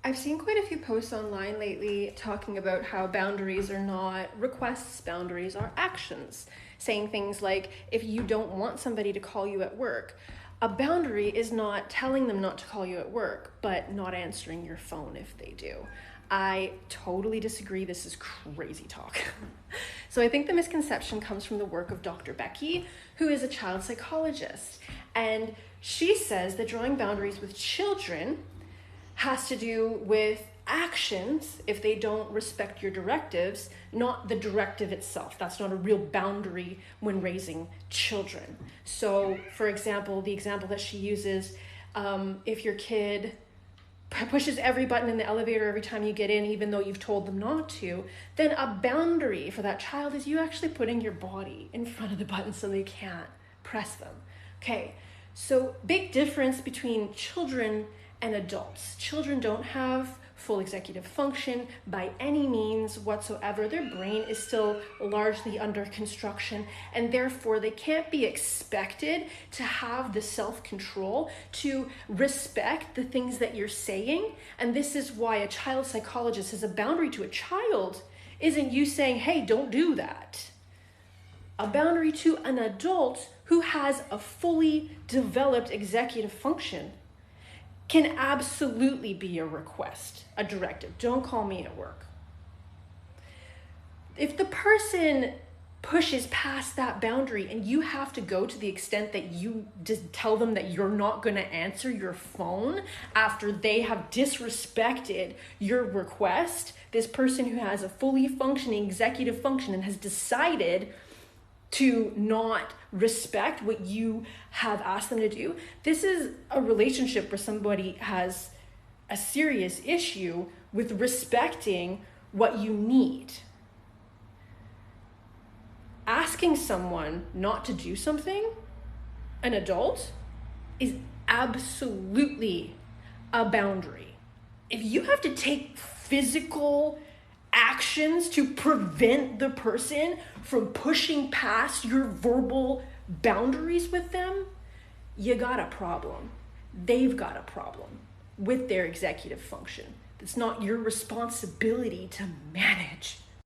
I've seen quite a few posts online lately talking about how boundaries are not requests, boundaries are actions. Saying things like, if you don't want somebody to call you at work, a boundary is not telling them not to call you at work, but not answering your phone if they do. I totally disagree. This is crazy talk. So I think the misconception comes from the work of Dr. Becky, who is a child psychologist. And she says that drawing boundaries with children has to do with actions if they don't respect your directives, not the directive itself. That's not a real boundary when raising children. So, for example, the example that she uses, if your kid pushes every button in the elevator every time you get in, even though you've told them not to, then a boundary for that child is you actually putting your body in front of the button so they can't press them. Okay, so big difference between children and adults. Children don't have full executive function by any means whatsoever. Their brain is still largely under construction, and therefore they can't be expected to have the self-control to respect the things that you're saying. And this is why a child psychologist has a boundary to a child isn't you saying, hey, don't do that. A boundary to an adult who has a fully developed executive function can absolutely be a request, a directive. Don't call me at work. If the person pushes past that boundary and you have to go to the extent that you just tell them that you're not going to answer your phone after they have disrespected your request, this person who has a fully functioning executive function and has decided to not respect what you have asked them to do, this is a relationship where somebody has a serious issue with respecting what you need. Asking someone not to do something, an adult, is absolutely a boundary. If you have to take physical actions to prevent the person from pushing past your verbal boundaries with them, you got a problem. They've got a problem with their executive function. It's not your responsibility to manage.